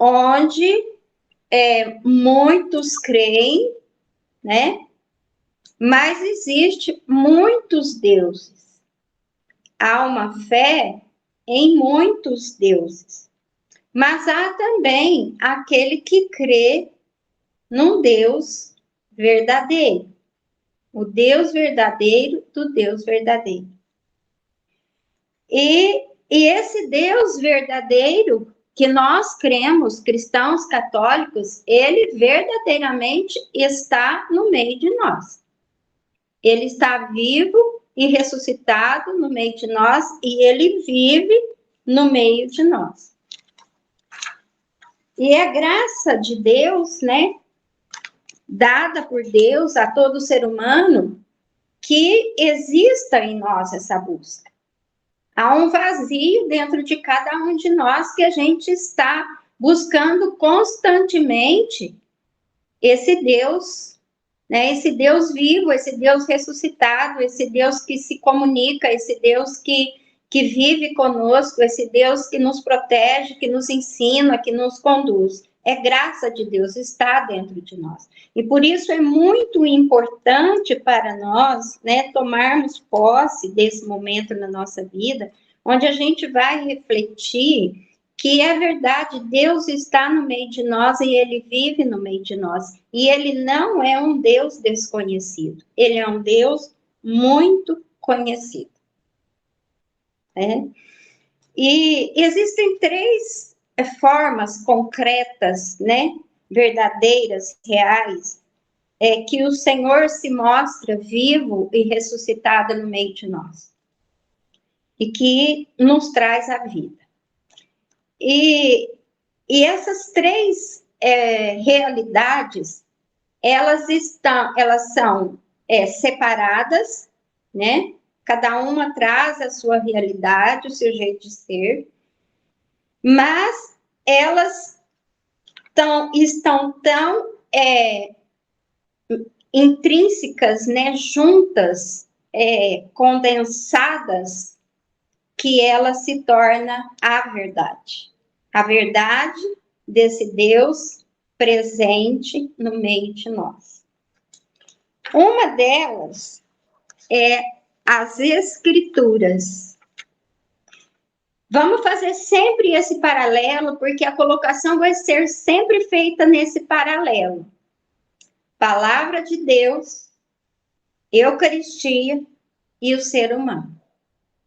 onde muitos creem, né? Mas existe muitos deuses. Há uma fé em muitos deuses. Mas há também aquele que crê num Deus verdadeiro. O Deus verdadeiro do Deus verdadeiro. E esse Deus verdadeiro que nós cremos, cristãos católicos, ele verdadeiramente está no meio de nós. Ele está vivo e ressuscitado no meio de nós e ele vive no meio de nós. E é graça de Deus, né, dada por Deus a todo ser humano, que exista em nós essa busca. Há um vazio dentro de cada um de nós que a gente está buscando constantemente esse Deus, né? Esse Deus vivo, esse Deus ressuscitado, esse Deus que se comunica, esse Deus que vive conosco, esse Deus que nos protege, que nos ensina, que nos conduz. É graça de Deus, está dentro de nós. E por isso é muito importante para nós, né, tomarmos posse desse momento na nossa vida, onde a gente vai refletir que é verdade, Deus está no meio de nós e Ele vive no meio de nós. E Ele não é um Deus desconhecido, Ele é um Deus muito conhecido. E existem três formas concretas, né, verdadeiras, reais, que o Senhor se mostra vivo e ressuscitado no meio de nós. E que nos traz a vida. E essas três realidades, elas são separadas, né? Cada uma traz a sua realidade, o seu jeito de ser, mas elas estão tão intrínsecas, né? Juntas, condensadas, que ela se torna a verdade. A verdade desse Deus presente no meio de nós. Uma delas é as Escrituras. Vamos fazer sempre esse paralelo, porque a colocação vai ser sempre feita nesse paralelo. Palavra de Deus, Eucaristia e o ser humano.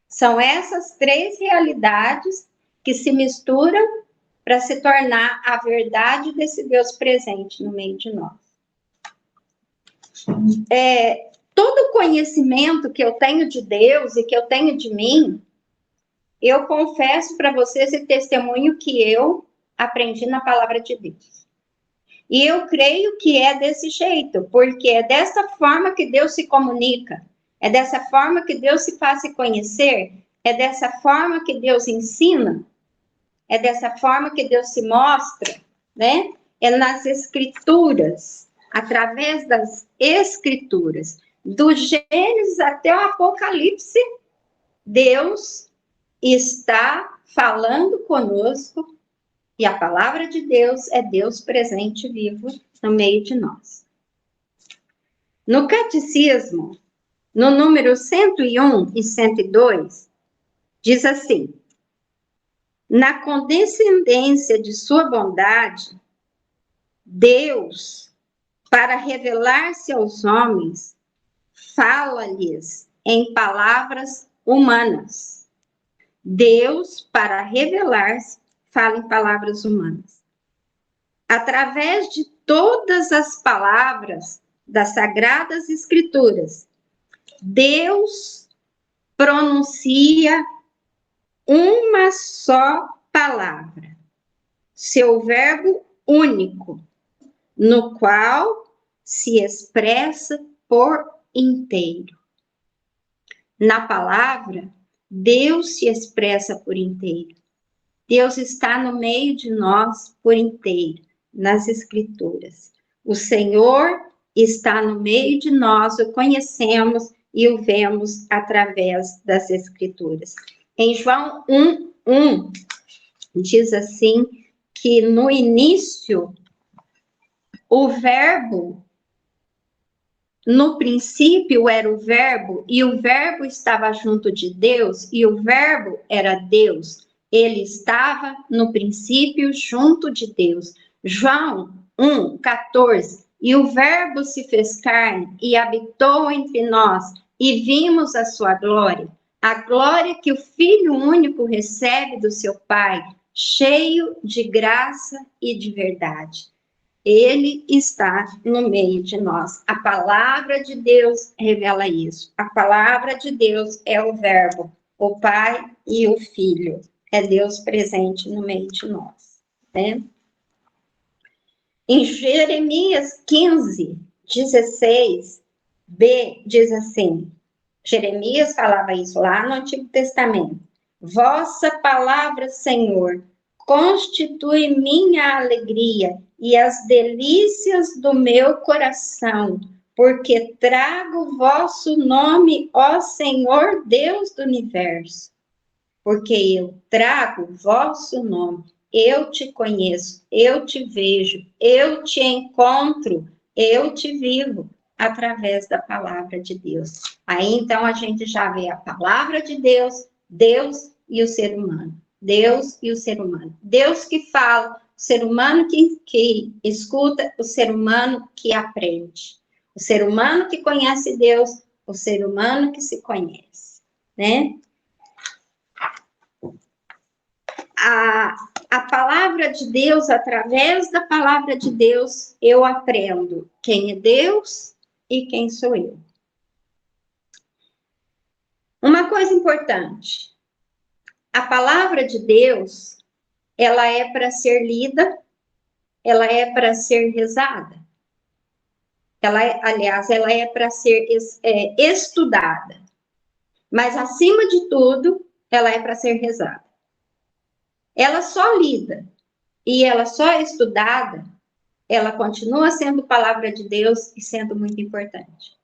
São essas três realidades que se misturam para se tornar a verdade desse Deus presente no meio de nós. Todo conhecimento que eu tenho de Deus e que eu tenho de mim, eu confesso para vocês esse testemunho que eu aprendi na palavra de Deus. E eu creio que é desse jeito, porque é dessa forma que Deus se comunica, é dessa forma que Deus se faz conhecer, é dessa forma que Deus ensina, é dessa forma que Deus se mostra, né? É nas Escrituras, através das Escrituras, do Gênesis até o Apocalipse, Deus está falando conosco e a palavra de Deus é Deus presente vivo no meio de nós. No Catecismo, no número 101 e 102, diz assim: na condescendência de sua bondade, Deus, para revelar-se aos homens, fala-lhes em palavras humanas. Deus, para revelar-se, fala em palavras humanas. Através de todas as palavras das Sagradas Escrituras, Deus pronuncia uma só palavra, seu verbo único, no qual se expressa por inteiro. Na palavra, Deus se expressa por inteiro. Deus está no meio de nós por inteiro, nas Escrituras. O Senhor está no meio de nós, o conhecemos e o vemos através das Escrituras. Em João 1:1, diz assim, que no início, o verbo, no princípio era o verbo, e o verbo estava junto de Deus, e o verbo era Deus. Ele estava no princípio junto de Deus. João 1:14. E o verbo se fez carne e habitou entre nós, e vimos a sua glória, a glória que o Filho único recebe do seu Pai, cheio de graça e de verdade. Ele está no meio de nós. A palavra de Deus revela isso. A palavra de Deus é o verbo, o Pai e o Filho. É Deus presente no meio de nós, né? Em Jeremias 15:16b, diz assim, Jeremias falava isso lá no Antigo Testamento. Vossa palavra, Senhor, constitui minha alegria e as delícias do meu coração, porque trago o vosso nome, ó Senhor Deus do universo. Porque eu trago o vosso nome, eu te conheço, eu te vejo, eu te encontro, eu te vivo através da palavra de Deus. Aí então a gente já vê a palavra de Deus, Deus e o ser humano. Deus e o ser humano. Deus que fala, o ser humano que escuta, o ser humano que aprende. O ser humano que conhece Deus, o ser humano que se conhece, né? A palavra de Deus, através da palavra de Deus, eu aprendo quem é Deus e quem sou eu. Uma coisa importante, a palavra de Deus, ela é para ser lida, ela é para ser rezada. Aliás, ela é para ser estudada. Mas, acima de tudo, ela é para ser rezada. Ela só lida e ela só é estudada, ela continua sendo palavra de Deus e sendo muito importante.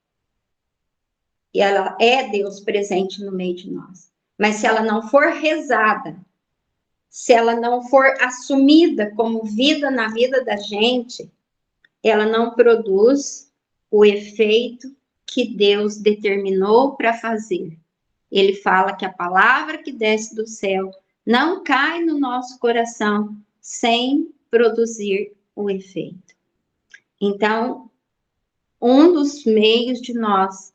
E ela é Deus presente no meio de nós. Mas se ela não for rezada, se ela não for assumida como vida na vida da gente, ela não produz o efeito que Deus determinou para fazer. Ele fala que a palavra que desce do céu não cai no nosso coração sem produzir o efeito. Então, um dos meios de nós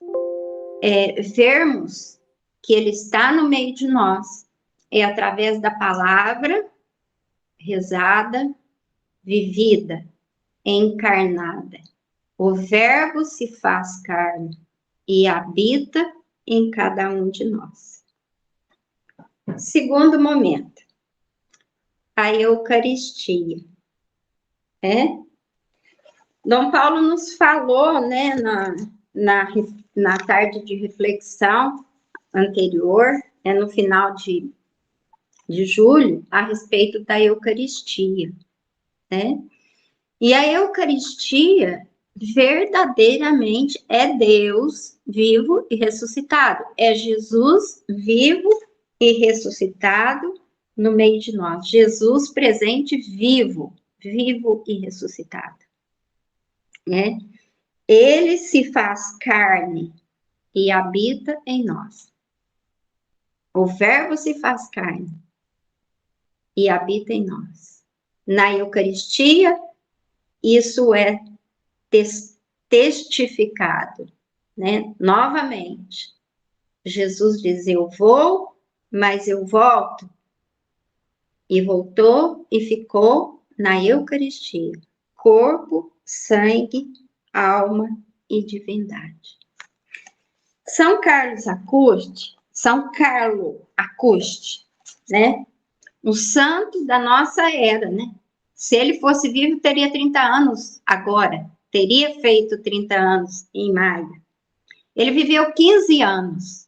vermos que Ele está no meio de nós é através da palavra rezada, vivida, encarnada. O Verbo se faz carne e habita em cada um de nós. Segundo momento, a Eucaristia. Dom Paulo nos falou, né, na tarde de reflexão anterior, no final de julho, a respeito da Eucaristia, né? E a Eucaristia verdadeiramente é Deus vivo e ressuscitado. É Jesus vivo e ressuscitado no meio de nós. Jesus presente vivo e ressuscitado, né? Ele se faz carne e habita em nós. O Verbo se faz carne e habita em nós. Na Eucaristia, isso é testificado, né? Novamente, Jesus diz, eu vou, mas eu volto. E voltou e ficou na Eucaristia. Corpo, sangue, alma e divindade. São Carlo Acuste, né? O santo da nossa era, né? Se ele fosse vivo, teria 30 anos agora. Teria feito 30 anos em maio. Ele viveu 15 anos.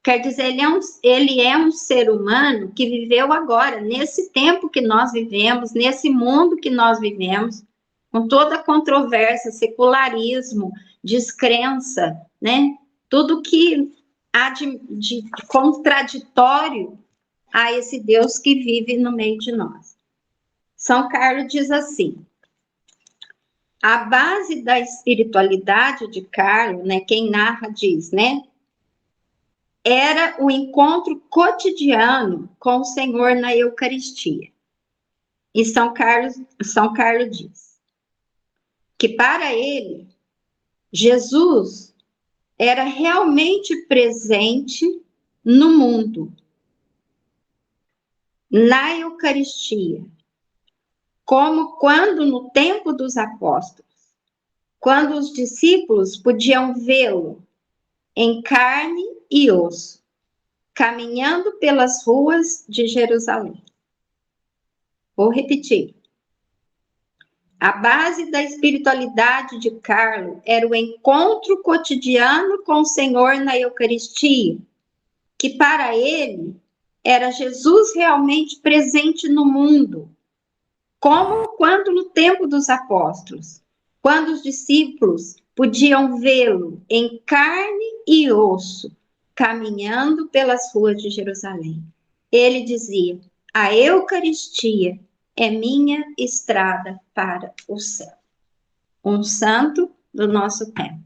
Quer dizer, ele é um ser humano que viveu agora, nesse tempo que nós vivemos, nesse mundo que nós vivemos, com toda a controvérsia, secularismo, descrença, né? Tudo que há de contraditório a esse Deus que vive no meio de nós. São Carlos diz assim: a base da espiritualidade de Carlos, né, quem narra diz, né, era o encontro cotidiano com o Senhor na Eucaristia. E São Carlos diz que para ele, Jesus era realmente presente no mundo, na Eucaristia, como quando no tempo dos apóstolos, quando os discípulos podiam vê-lo em carne e osso, caminhando pelas ruas de Jerusalém. Vou repetir. A base da espiritualidade de Carlos era o encontro cotidiano com o Senhor na Eucaristia, que para ele era Jesus realmente presente no mundo, como quando no tempo dos apóstolos, quando os discípulos podiam vê-lo em carne e osso, caminhando pelas ruas de Jerusalém. Ele dizia: a Eucaristia é minha estrada para o céu. Um santo do nosso tempo,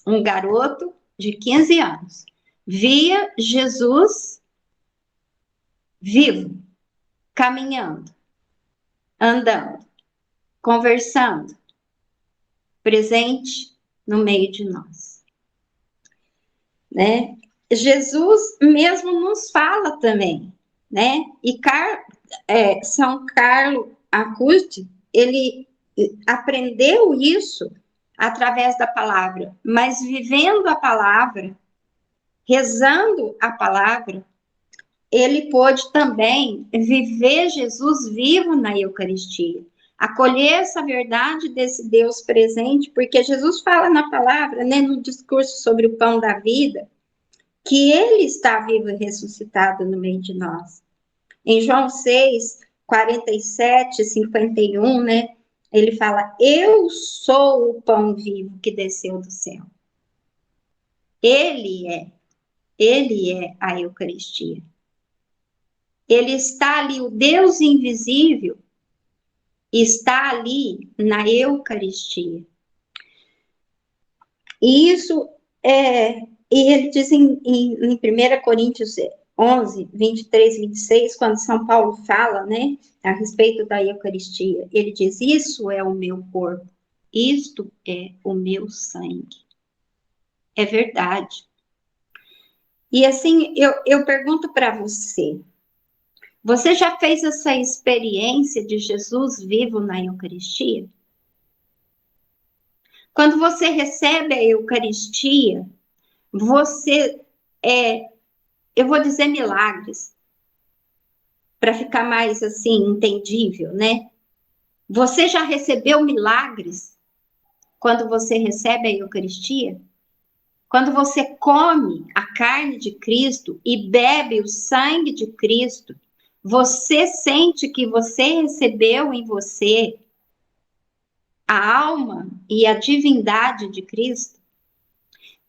um garoto de 15 anos, via Jesus vivo, caminhando, andando, conversando, presente no meio de nós, né? Jesus mesmo nos fala também, né? E São Carlos Acutis, ele aprendeu isso através da palavra, mas vivendo a palavra, rezando a palavra, ele pôde também viver Jesus vivo na Eucaristia, acolher essa verdade desse Deus presente, porque Jesus fala na palavra, né, no discurso sobre o pão da vida, que ele está vivo e ressuscitado no meio de nós. Em João 6, 47, 51, né, ele fala: eu sou o pão vivo que desceu do céu. Ele é a Eucaristia. Ele está ali, o Deus invisível está ali na Eucaristia. E isso e ele diz em 1 Coríntios 11, 23, 26, quando São Paulo fala, né, a respeito da Eucaristia, ele diz: isso é o meu corpo, isto é o meu sangue. É verdade. E assim, eu pergunto para você, você já fez essa experiência de Jesus vivo na Eucaristia? Quando você recebe a Eucaristia, você eu vou dizer milagres, para ficar mais assim entendível, né? Você já recebeu milagres quando você recebe a Eucaristia? Quando você come a carne de Cristo e bebe o sangue de Cristo, você sente que você recebeu em você a alma e a divindade de Cristo?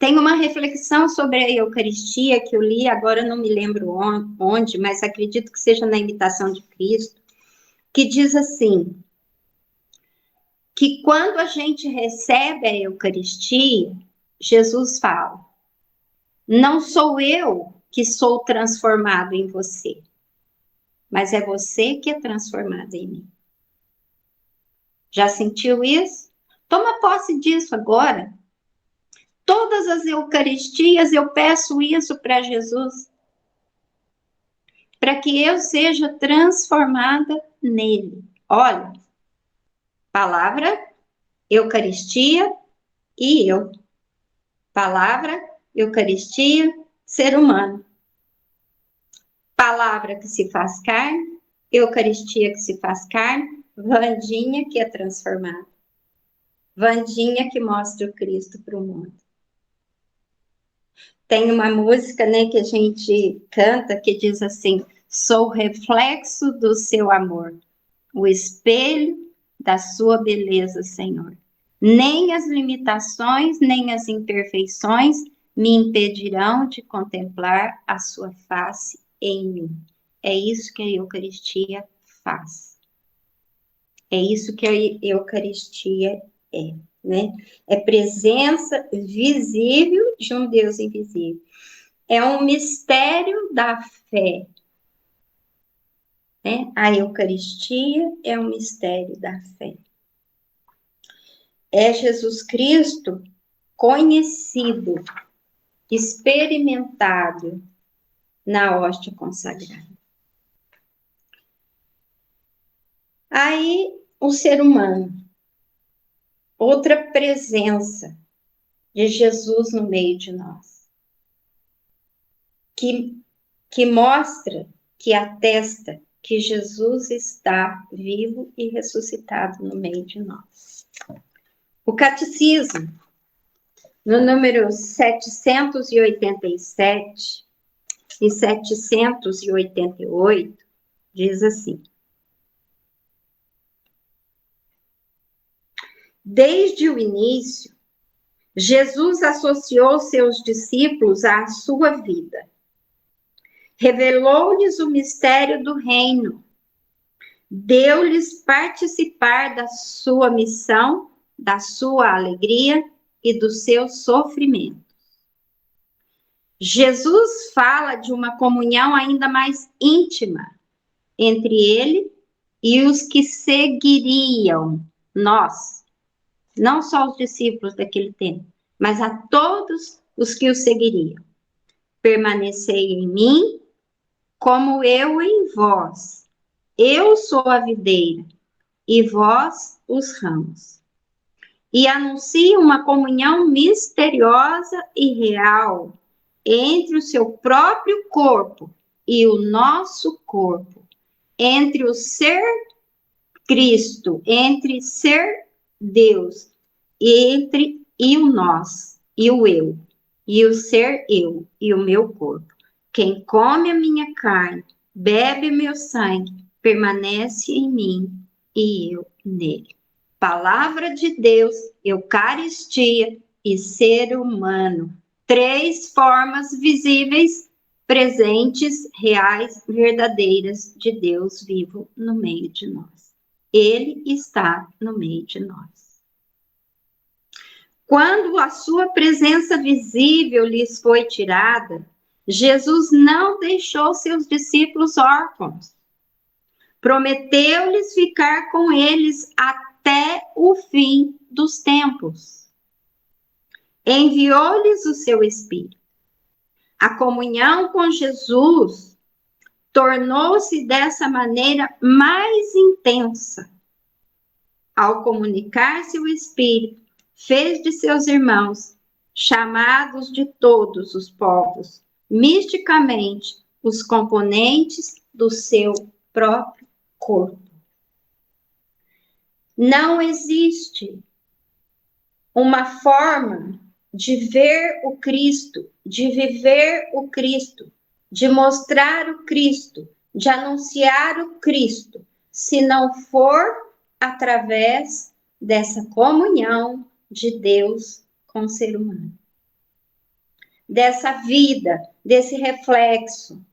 Tem uma reflexão sobre a Eucaristia que eu li, agora não me lembro onde, mas acredito que seja na Imitação de Cristo, que diz assim, que quando a gente recebe a Eucaristia, Jesus fala: não sou eu que sou transformado em você, mas é você que é transformado em mim. Já sentiu isso? Toma posse disso agora. Todas as Eucaristias eu peço isso para Jesus, para que eu seja transformada nele. Olha, palavra, Eucaristia e eu. Palavra, Eucaristia, ser humano. Palavra que se faz carne, Eucaristia que se faz carne, Vandinha que é transformada. Vandinha que mostra o Cristo para o mundo. Tem uma música, né, que a gente canta que diz assim: sou reflexo do seu amor, o espelho da sua beleza, Senhor. Nem as limitações, nem as imperfeições me impedirão de contemplar a sua face em mim. É isso que a Eucaristia faz. É isso que a Eucaristia é, né? É presença visível de um Deus invisível. É um mistério da fé, né? A Eucaristia é um mistério da fé. É Jesus Cristo conhecido, experimentado na hóstia consagrada. Aí, o ser humano, outra presença de Jesus no meio de nós, que mostra, que atesta que Jesus está vivo e ressuscitado no meio de nós. O Catecismo, no número 787 e 788, diz assim: desde o início, Jesus associou seus discípulos à sua vida. Revelou-lhes o mistério do reino. Deu-lhes participar da sua missão, da sua alegria e do seu sofrimento. Jesus fala de uma comunhão ainda mais íntima entre ele e os que seguiriam nós, não só os discípulos daquele tempo, mas a todos os que o seguiriam. Permanecei em mim, como eu em vós. Eu sou a videira, e vós os ramos. E anuncia uma comunhão misteriosa e real entre o seu próprio corpo e o nosso corpo, entre o ser Cristo, entre ser Deus, e o nós, e o eu, e o ser eu, e o meu corpo. Quem come a minha carne, bebe meu sangue, permanece em mim e eu nele. Palavra de Deus, Eucaristia e ser humano. Três formas visíveis, presentes, reais, verdadeiras de Deus vivo no meio de nós. Ele está no meio de nós. Quando a sua presença visível lhes foi tirada, Jesus não deixou seus discípulos órfãos. Prometeu-lhes ficar com eles até o fim dos tempos. Enviou-lhes o seu Espírito. A comunhão com Jesus tornou-se dessa maneira mais intensa. Ao comunicar-se o Espírito, fez de seus irmãos, chamados de todos os povos, misticamente, os componentes do seu próprio corpo. Não existe uma forma de ver o Cristo, de viver o Cristo, de mostrar o Cristo, de anunciar o Cristo, se não for através dessa comunhão de Deus com o ser humano. Dessa vida, desse reflexo,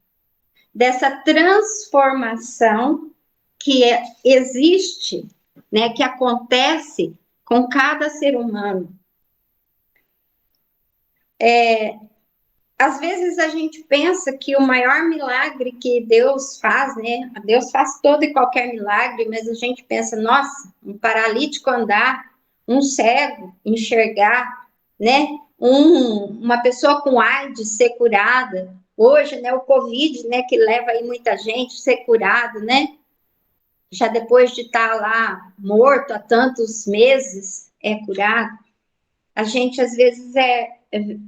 dessa transformação que existe, né, que acontece com cada ser humano. Às vezes a gente pensa que o maior milagre que Deus faz, né? Deus faz todo e qualquer milagre, mas a gente pensa, nossa, um paralítico andar, um cego enxergar, né? Uma pessoa com AIDS ser curada. Hoje, né, o Covid, né, que leva aí muita gente ser curado, né? Já depois de estar lá morto há tantos meses, é curado. A gente, às vezes,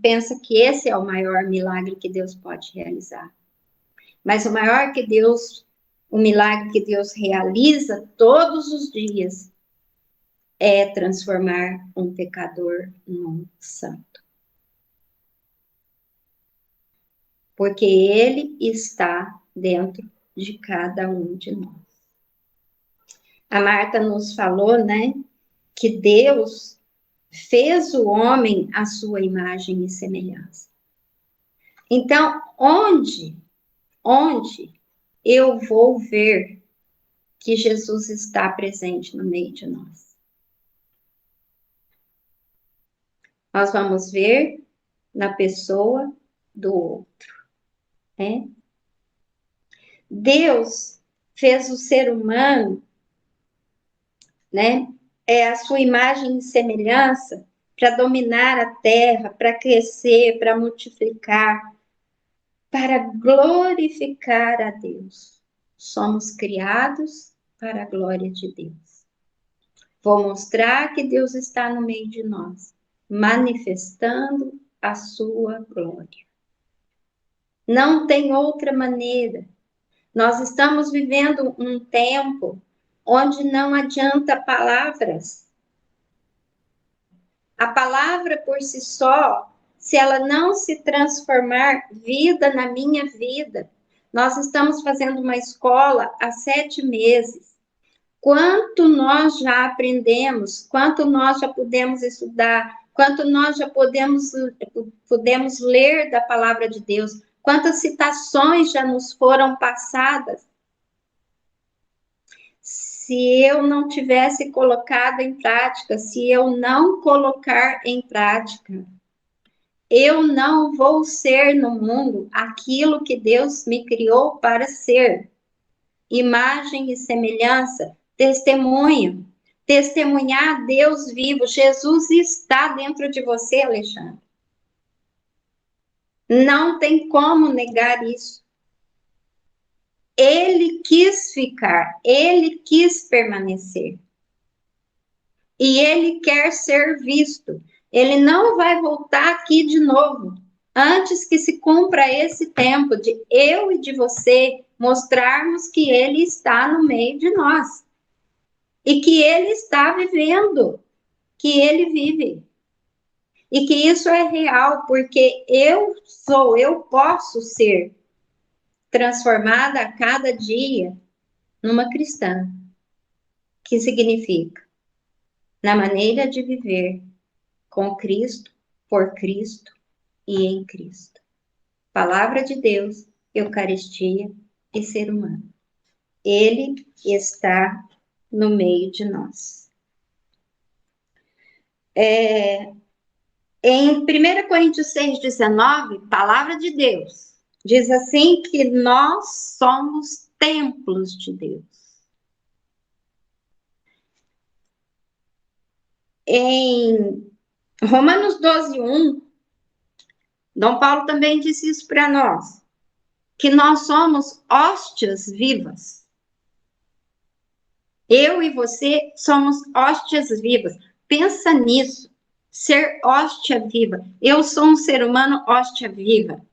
pensa que esse é o maior milagre que Deus pode realizar. Mas o milagre que Deus realiza todos os dias é transformar um pecador num santo. Porque ele está dentro de cada um de nós. A Marta nos falou, né, que Deus fez o homem à sua imagem e semelhança. Então, onde eu vou ver que Jesus está presente no meio de nós. Nós vamos ver na pessoa do outro, né? Deus fez o ser humano, né? A sua imagem e semelhança para dominar a terra, para crescer, para multiplicar, para glorificar a Deus. Somos criados para a glória de Deus. Vou mostrar que Deus está no meio de nós, manifestando a sua glória. Não tem outra maneira. Nós estamos vivendo um tempo onde não adianta palavras. A palavra por si só, se ela não se transformar vida na minha vida, nós estamos fazendo uma escola há 7 meses. Quanto nós já aprendemos, quanto nós já pudemos estudar, quanto nós já podemos ler da palavra de Deus, quantas citações já nos foram passadas. Se eu não tivesse colocado em prática, se eu não colocar em prática, eu não vou ser no mundo aquilo que Deus me criou para ser. Imagem e semelhança, testemunho. Testemunhar Deus vivo. Jesus está dentro de você, Alexandre. Não tem como negar isso. Ele quis ficar, ele quis permanecer. E ele quer ser visto. Ele não vai voltar aqui de novo, antes que se cumpra esse tempo de eu e de você mostrarmos que ele está no meio de nós. E que ele está vivendo, que ele vive. E que isso é real, porque eu posso ser transformada a cada dia numa cristã. Que significa? Na maneira de viver com Cristo, por Cristo e em Cristo. Palavra de Deus, Eucaristia e ser humano. Ele está no meio de nós. Em 1 Coríntios 6,19, palavra de Deus, diz assim que nós somos templos de Deus. Em Romanos 12:1, Dom Paulo também disse isso para nós, que nós somos hóstias vivas. Eu e você somos hóstias vivas. Pensa nisso, ser hóstia viva. Eu sou um ser humano hóstia viva.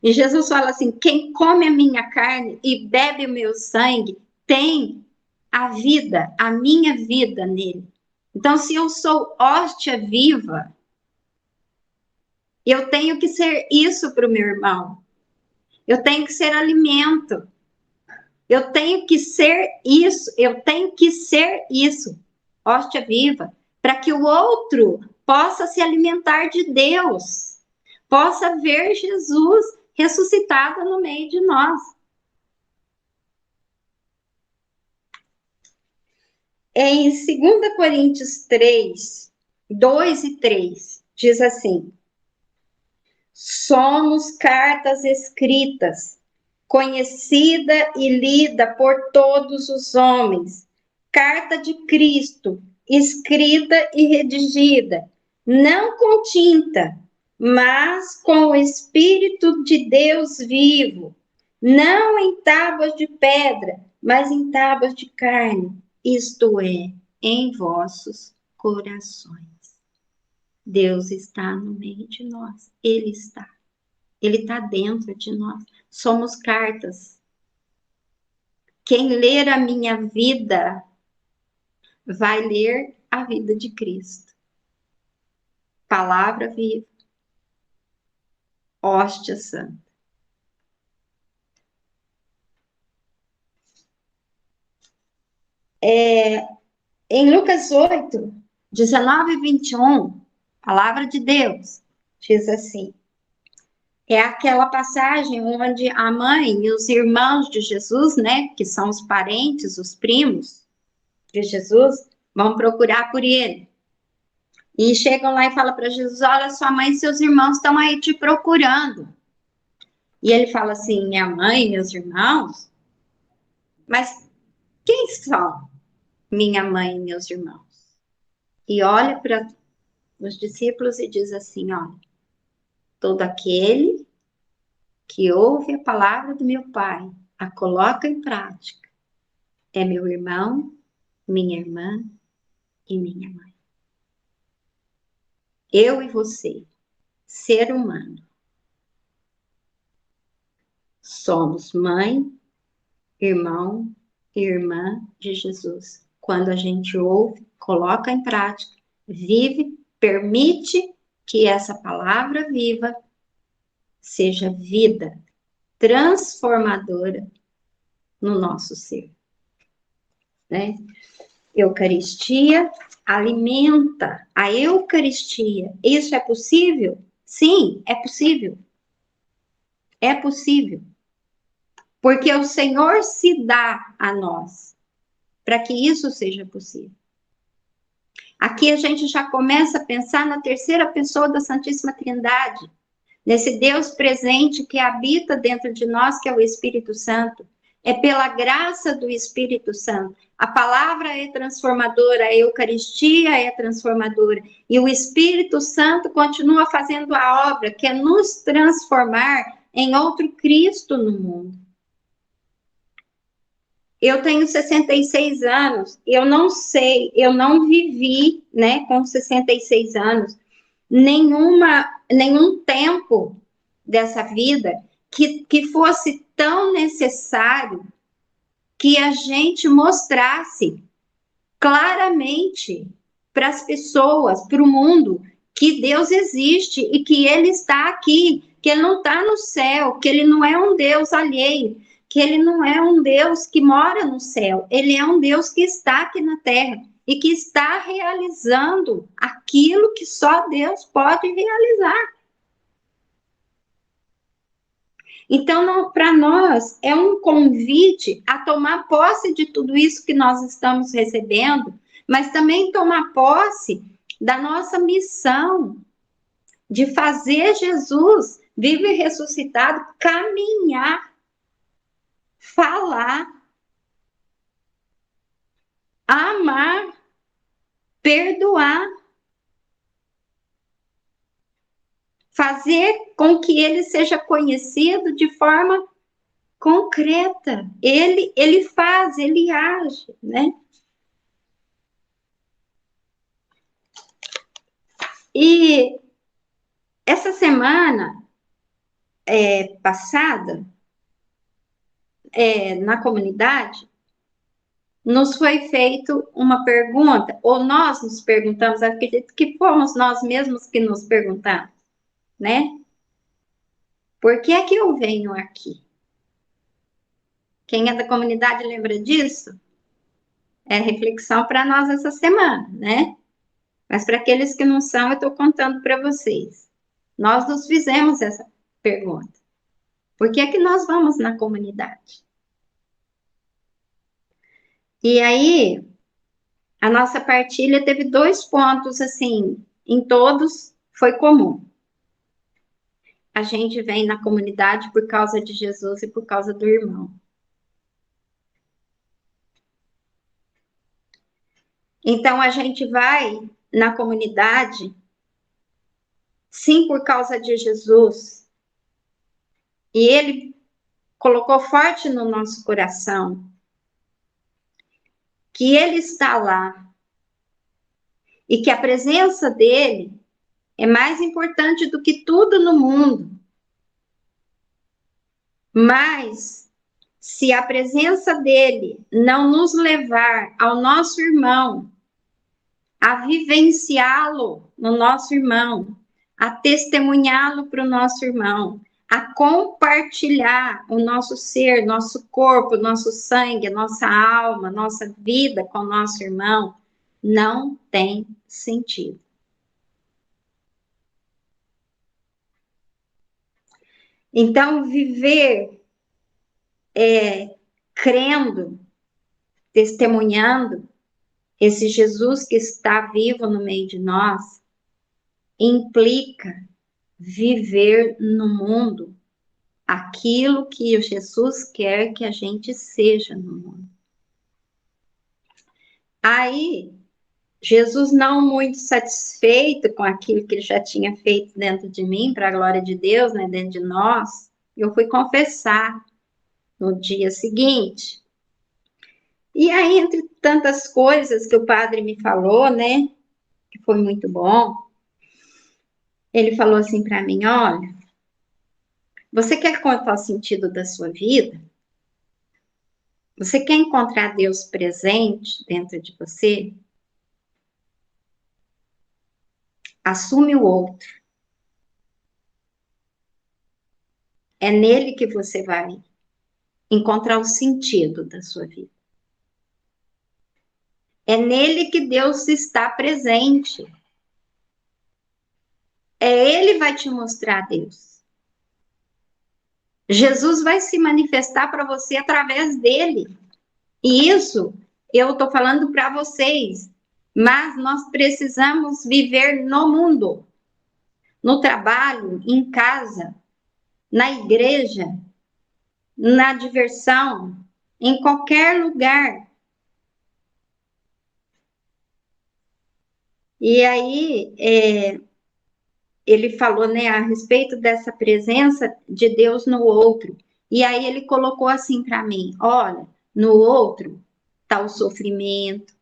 E Jesus fala assim, quem come a minha carne e bebe o meu sangue, tem a vida, a minha vida nele. Então, se eu sou hóstia viva, eu tenho que ser isso para o meu irmão. Eu tenho que ser alimento. Eu tenho que ser isso. Hóstia viva, para que o outro possa se alimentar de Deus, possa ver Jesus ressuscitado no meio de nós. Em 2 Coríntios 3, 2 e 3, diz assim: somos cartas escritas, conhecida e lida por todos os homens, carta de Cristo, escrita e redigida, não com tinta, mas com o Espírito de Deus vivo, não em tábuas de pedra, mas em tábuas de carne, isto é, em vossos corações. Deus está no meio de nós, Ele está. Ele está dentro de nós. Somos cartas. Quem ler a minha vida vai ler a vida de Cristo. Palavra viva. Hóstia santa. Em Lucas 8, 19 e 21, palavra de Deus, diz assim: É aquela passagem onde a mãe e os irmãos de Jesus, né, que são os parentes, os primos de Jesus, vão procurar por ele. E chegam lá e falam para Jesus: olha, sua mãe e seus irmãos estão aí te procurando. E ele fala assim: minha mãe e meus irmãos? Mas quem são minha mãe e meus irmãos? E olha para os discípulos e diz assim: olha, todo aquele que ouve a palavra do meu Pai, a coloca em prática, é meu irmão, minha irmã e minha mãe. Eu e você, ser humano, somos mãe, irmão e irmã de Jesus. Quando a gente ouve, coloca em prática, vive, permite que essa palavra viva seja vida transformadora no nosso ser, né? Eucaristia alimenta. A Eucaristia, isso é possível? Sim, é possível. É possível. Porque o Senhor se dá a nós para que isso seja possível. Aqui a gente já começa a pensar na terceira pessoa da Santíssima Trindade, nesse Deus presente que habita dentro de nós, que é o Espírito Santo. É pela graça do Espírito Santo. A palavra é transformadora, a Eucaristia é transformadora. E o Espírito Santo continua fazendo a obra, que é nos transformar em outro Cristo no mundo. Eu tenho 66 anos, eu não sei, eu não vivi, né, com 66 anos, nenhum tempo dessa vida que fosse tão necessário que a gente mostrasse claramente para as pessoas, para o mundo, que Deus existe e que Ele está aqui, que Ele não está no céu, que Ele não é um Deus alheio, que Ele não é um Deus que mora no céu, Ele é um Deus que está aqui na terra e que está realizando aquilo que só Deus pode realizar. Então, para nós, é um convite a tomar posse de tudo isso que nós estamos recebendo, mas também tomar posse da nossa missão de fazer Jesus, vivo e ressuscitado, caminhar, falar, amar, perdoar, fazer com que ele seja conhecido de forma concreta. Ele faz, ele age, né? E essa semana passada, na comunidade, nos foi feito uma pergunta, ou nós nos perguntamos, acredito que fomos nós mesmos que nos perguntamos, né? Por que é que eu venho aqui? Quem é da comunidade lembra disso? É reflexão para nós essa semana, né? Mas para aqueles que não são, eu estou contando para vocês. Nós nos fizemos essa pergunta. Por que é que nós vamos na comunidade? E aí, a nossa partilha teve 2 pontos, assim, em todos foi comum. A gente vem na comunidade por causa de Jesus e por causa do irmão. Então, a gente vai na comunidade, sim, por causa de Jesus. E ele colocou forte no nosso coração que ele está lá e que a presença dele é mais importante do que tudo no mundo. Mas, se a presença dele não nos levar ao nosso irmão, a vivenciá-lo no nosso irmão, a testemunhá-lo para o nosso irmão, a compartilhar o nosso ser, nosso corpo, nosso sangue, nossa alma, nossa vida com o nosso irmão, não tem sentido. Então, viver crendo, testemunhando esse Jesus que está vivo no meio de nós, implica viver no mundo aquilo que o Jesus quer que a gente seja no mundo. Aí, Jesus, não muito satisfeito com aquilo que ele já tinha feito dentro de mim, para a glória de Deus, né, dentro de nós, eu fui confessar no dia seguinte. E aí, entre tantas coisas que o padre me falou, né, que foi muito bom, ele falou assim para mim: olha, você quer contar o sentido da sua vida? Você quer encontrar Deus presente dentro de você? Assume o outro. É nele que você vai encontrar o sentido da sua vida. É nele que Deus está presente. Ele que vai te mostrar Deus. Jesus vai se manifestar para você através dele. E isso eu estou falando para vocês. Mas nós precisamos viver no mundo, no trabalho, em casa, na igreja, na diversão, em qualquer lugar. E aí, ele falou, né, a respeito dessa presença de Deus no outro. E aí ele colocou assim para mim: olha, no outro está o sofrimento,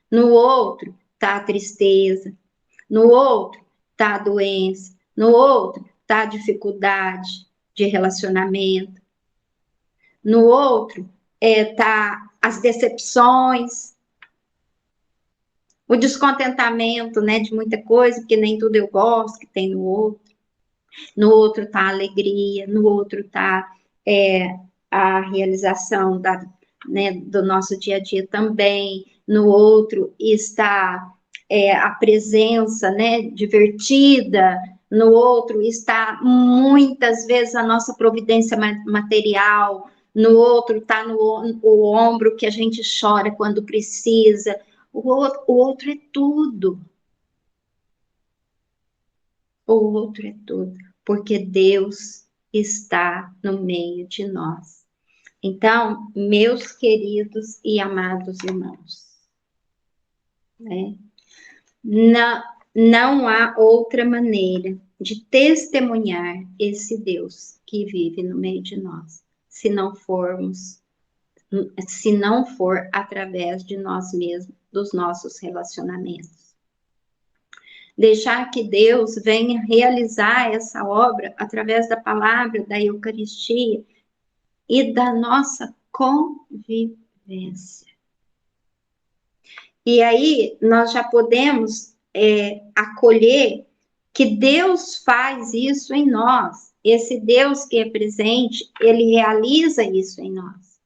no outro está a tristeza, no outro está a doença, no outro está a dificuldade de relacionamento, no outro tá as decepções, o descontentamento, né, de muita coisa, porque nem tudo eu gosto, que tem no outro. No outro está a alegria, no outro está a realização né, do nosso dia a dia também, no outro está a presença, né, divertida, no outro está muitas vezes a nossa providência material, no outro está o ombro que a gente chora quando precisa, o outro é tudo. O outro é tudo, porque Deus está no meio de nós. Então, meus queridos e amados irmãos, né, não há outra maneira de testemunhar esse Deus que vive no meio de nós, se não for através de nós mesmos, dos nossos relacionamentos. Deixar que Deus venha realizar essa obra através da palavra, da Eucaristia e da nossa convivência. E aí nós já podemos acolher que Deus faz isso em nós. Esse Deus que é presente, ele realiza isso em nós.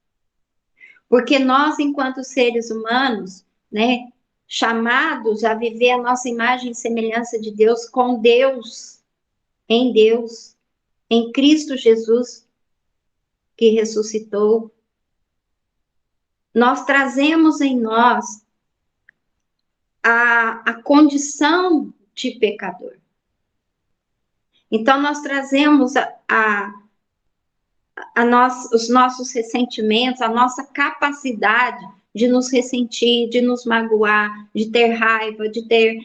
Porque nós, enquanto seres humanos, né, chamados a viver a nossa imagem e semelhança de Deus, com Deus, em Cristo Jesus, que ressuscitou, nós trazemos em nós a condição de pecador. Então, nós trazemos os nossos ressentimentos, a nossa capacidade de nos ressentir, de nos magoar, de ter raiva, de ter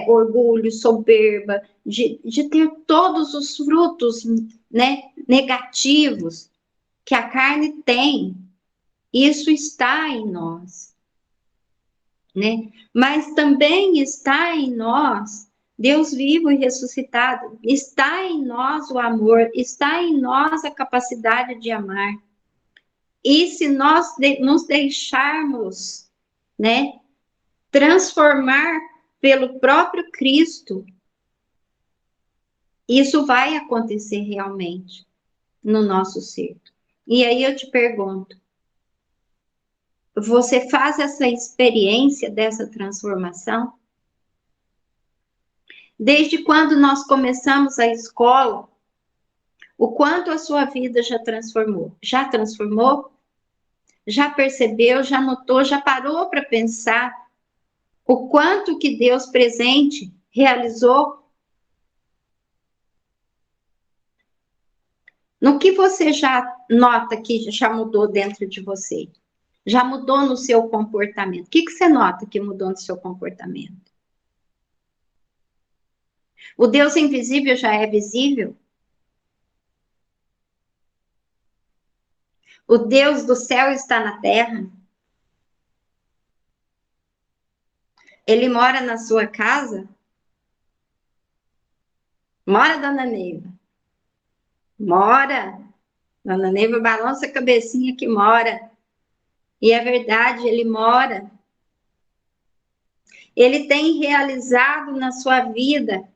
orgulho, soberba, de ter todos os frutos, né, negativos que a carne tem. Isso está em nós, né? Mas também está em nós Deus vivo e ressuscitado, está em nós o amor, está em nós a capacidade de amar. E se nós nos deixarmos, né, transformar pelo próprio Cristo, isso vai acontecer realmente no nosso ser. E aí eu te pergunto, você faz essa experiência dessa transformação? Desde quando nós começamos a escola, O quanto a sua vida já transformou? Já transformou? Já percebeu? Já notou? Já parou para pensar o quanto que Deus presente realizou? No que você já nota que já mudou dentro de você? Já mudou no seu comportamento? O que você nota que mudou no seu comportamento? O Deus invisível já é visível? O Deus do céu está na terra? Ele mora na sua casa? Mora, dona Neiva? Mora. Dona Neiva balança a cabecinha que mora. E é verdade, ele mora. Ele tem realizado na sua vida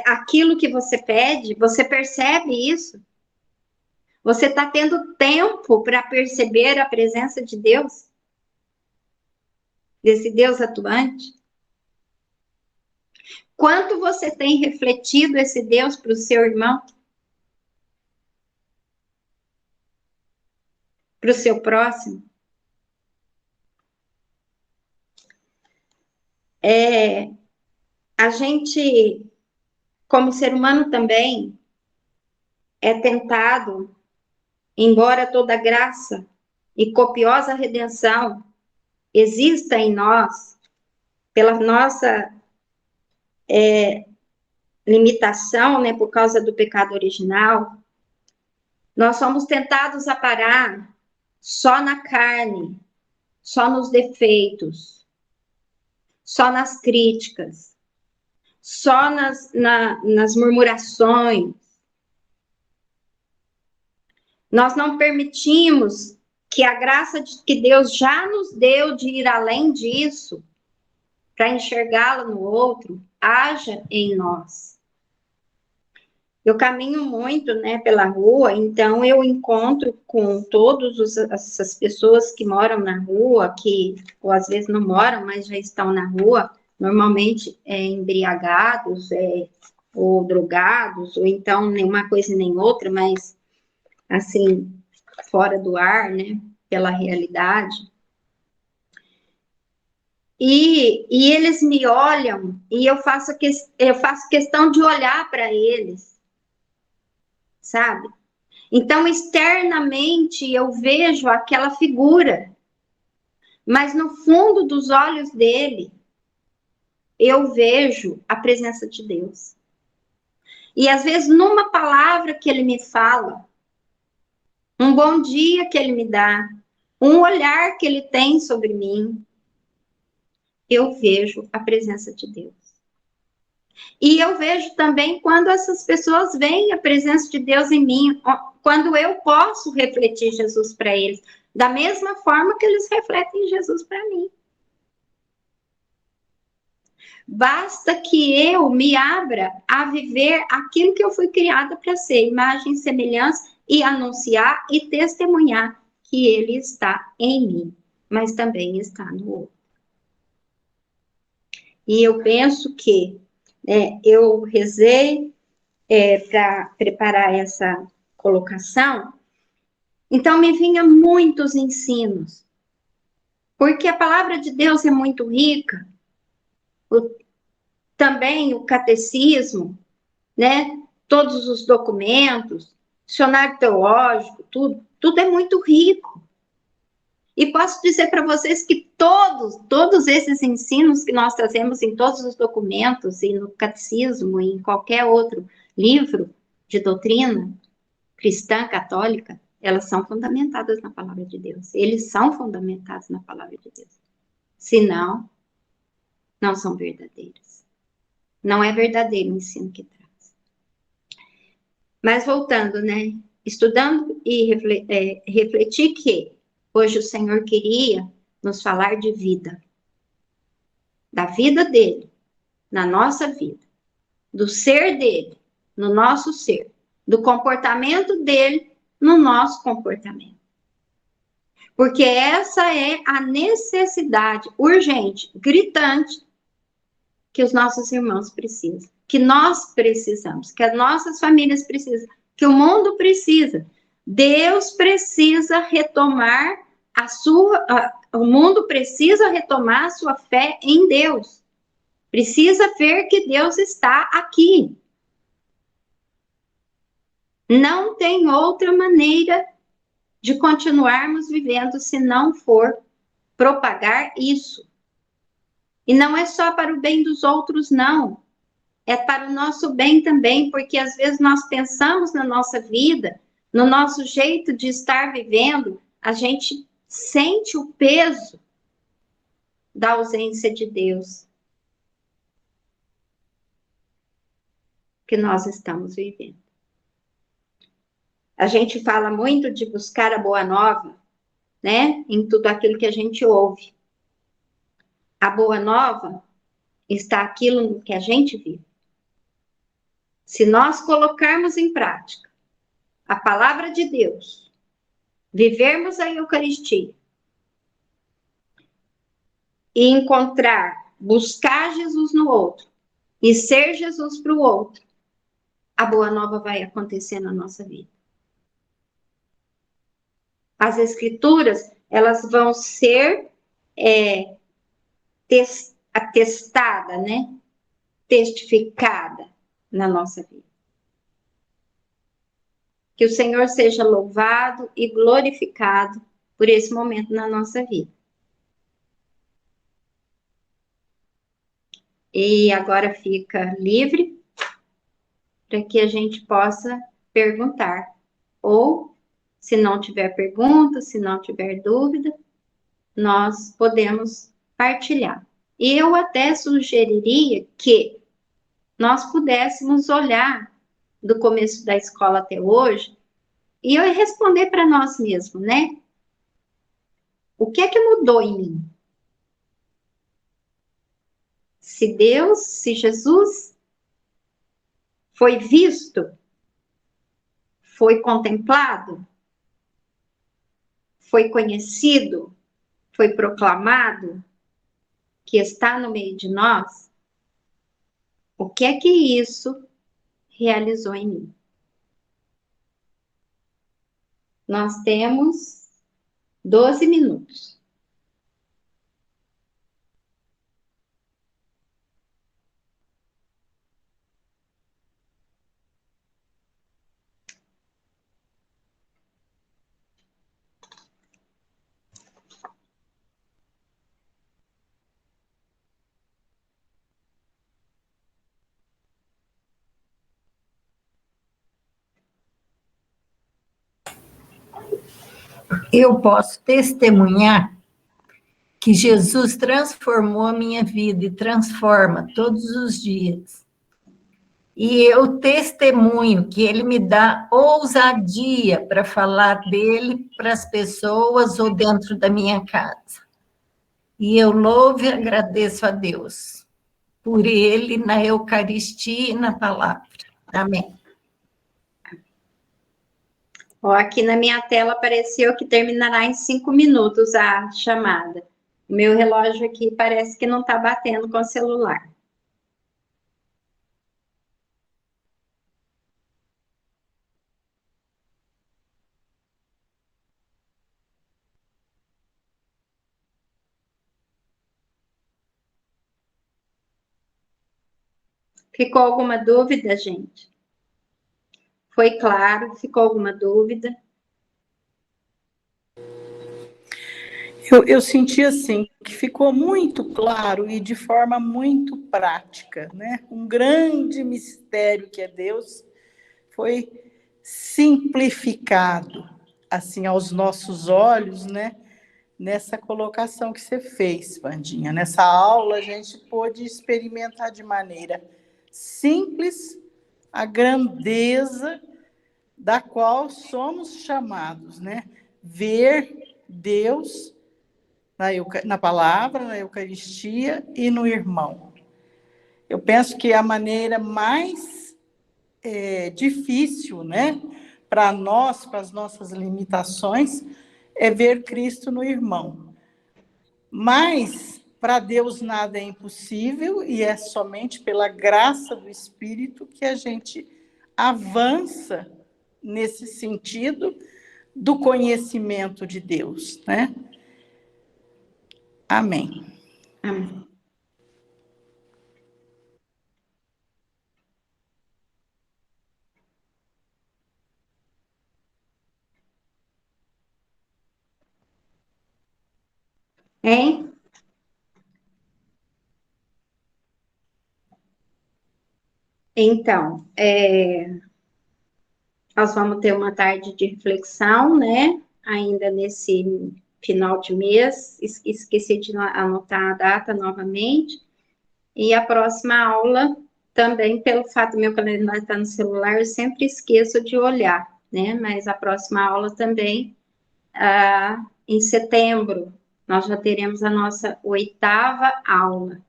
aquilo que você pede. Você percebe isso? Você está tendo tempo para perceber a presença de Deus? Desse Deus atuante? Quanto você tem refletido esse Deus para o seu irmão? Para o seu próximo? A gente, como ser humano também, é tentado, embora toda graça e copiosa redenção exista em nós, pela nossa limitação, né, por causa do pecado original, nós somos tentados a parar só na carne, só nos defeitos, só nas críticas, só nas murmurações. Nós não permitimos que a graça que Deus já nos deu de ir além disso, para enxergá-la no outro, haja em nós. Eu caminho muito, né, pela rua, então eu encontro com todas essas pessoas que moram na rua, que ou às vezes não moram, mas já estão na rua, normalmente embriagados, ou drogados, ou então nenhuma coisa nem outra, mas assim, fora do ar, né, pela realidade. E eles me olham e eu faço questão de olhar para eles, sabe? Então, externamente, eu vejo aquela figura, mas no fundo dos olhos dele, eu vejo a presença de Deus. E às vezes, numa palavra que ele me fala, um bom dia que ele me dá, um olhar que ele tem sobre mim, eu vejo a presença de Deus. E eu vejo também quando essas pessoas veem a presença de Deus em mim, quando eu posso refletir Jesus para eles, da mesma forma que eles refletem Jesus para mim. Basta que eu me abra a viver aquilo que eu fui criada para ser, imagem e semelhança, e anunciar e testemunhar que ele está em mim, mas também está no outro. E eu penso que eu rezei para preparar essa colocação, então me vinha muitos ensinos, porque a palavra de Deus é muito rica, também o catecismo, né? Todos os documentos, dicionário teológico, tudo é muito rico. E posso dizer para vocês que todos esses ensinos que nós trazemos em todos os documentos, e no catecismo, e em qualquer outro livro de doutrina cristã, católica, elas são fundamentadas na palavra de Deus. Eles são fundamentados na palavra de Deus. Senão, não são verdadeiros. Não é verdadeiro o ensino que traz. Mas voltando, né? Estudando e refletir que hoje o Senhor queria nos falar de vida. Da vida dele, na nossa vida. Do ser dele, no nosso ser. Do comportamento dele, no nosso comportamento. Porque essa é a necessidade urgente, gritante, que os nossos irmãos precisam, que nós precisamos, que as nossas famílias precisam, que o mundo precisa. Deus precisa retomar o mundo precisa retomar a sua fé em Deus. Precisa ver que Deus está aqui. Não tem outra maneira de continuarmos vivendo se não for propagar isso. E não é só para o bem dos outros, não. É para o nosso bem também, porque às vezes nós pensamos na nossa vida, no nosso jeito de estar vivendo, a gente sente o peso da ausência de Deus que nós estamos vivendo. A gente fala muito de buscar a boa nova, né? Em tudo aquilo que a gente ouve. A boa nova está aquilo no que a gente vive. Se nós colocarmos em prática a palavra de Deus, vivermos a Eucaristia e encontrar, buscar Jesus no outro e ser Jesus para o outro, a boa nova vai acontecer na nossa vida. As escrituras, elas vão ser atestada, né? Testificada na nossa vida. Que o Senhor seja louvado e glorificado por esse momento na nossa vida. E agora fica livre para que a gente possa perguntar. Ou, se não tiver pergunta, se não tiver dúvida, nós podemos partilhar. E eu até sugeriria que nós pudéssemos olhar do começo da escola até hoje e eu responder para nós mesmos, né? O que é que mudou em mim? Se Deus, se Jesus foi visto, foi contemplado, foi conhecido, foi proclamado, que está no meio de nós, o que é que isso realizou em mim? Nós temos 12 minutos. Eu posso testemunhar que Jesus transformou a minha vida e transforma todos os dias. E eu testemunho que ele me dá ousadia para falar dele para as pessoas ou dentro da minha casa. E eu louvo e agradeço a Deus por ele na Eucaristia e na palavra. Amém. Ó, aqui na minha tela apareceu que terminará em 5 minutos a chamada. O meu relógio aqui parece que não está batendo com o celular. Ficou alguma dúvida, gente? Foi claro? Ficou alguma dúvida? Eu senti assim, que ficou muito claro e de forma muito prática, né? Um grande mistério que é Deus foi simplificado, assim, aos nossos olhos, né? Nessa colocação que você fez, Vandinha. Nessa aula, a gente pôde experimentar de maneira simples a grandeza da qual somos chamados, né? Ver Deus na palavra, na Eucaristia e no irmão. Eu penso que a maneira mais difícil, né, para nós, para as nossas limitações, é ver Cristo no irmão. Mas Para Deus nada é impossível e é somente pela graça do Espírito que a gente avança nesse sentido do conhecimento de Deus, né? Amém. Amém. Hein? Então, nós vamos ter uma tarde de reflexão, né? Ainda nesse final de mês. Esqueci de anotar a data novamente. E a próxima aula, também, pelo fato do meu calendário estar no celular, eu sempre esqueço de olhar, né? Mas a próxima aula também, em setembro, nós já teremos a nossa 8ª aula.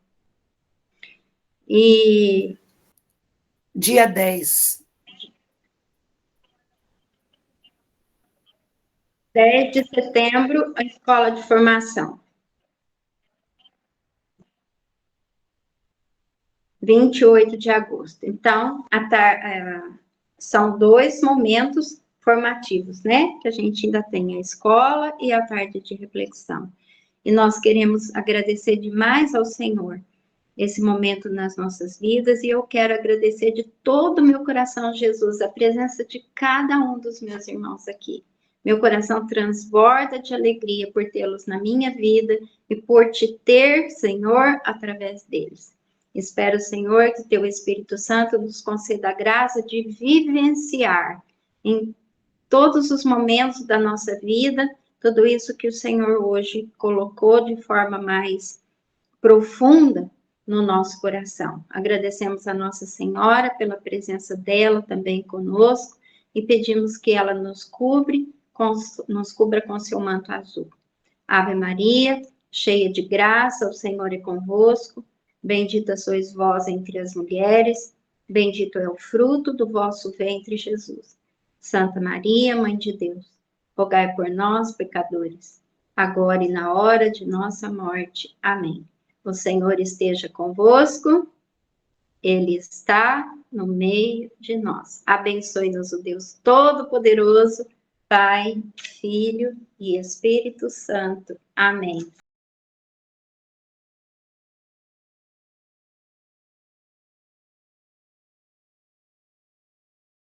E dia 10. 10 de setembro, a escola de formação. 28 de agosto. Então, são 2 momentos formativos, né? Que a gente ainda tem a escola e a tarde de reflexão. E nós queremos agradecer demais ao Senhor esse momento nas nossas vidas, e eu quero agradecer de todo o meu coração, Jesus, a presença de cada um dos meus irmãos aqui. Meu coração transborda de alegria por tê-los na minha vida e por te ter, Senhor, através deles. Espero, Senhor, que teu Espírito Santo nos conceda a graça de vivenciar em todos os momentos da nossa vida tudo isso que o Senhor hoje colocou de forma mais profunda no nosso coração. Agradecemos a Nossa Senhora pela presença dela também conosco e pedimos que ela nos cubra com seu manto azul. Ave Maria, cheia de graça, o Senhor é convosco. Bendita sois vós entre as mulheres, bendito é o fruto do vosso ventre, Jesus. Santa Maria, Mãe de Deus, rogai por nós, pecadores, agora e na hora de nossa morte. Amém. O Senhor esteja convosco, Ele está no meio de nós. Abençoe-nos o Deus Todo-Poderoso, Pai, Filho e Espírito Santo. Amém.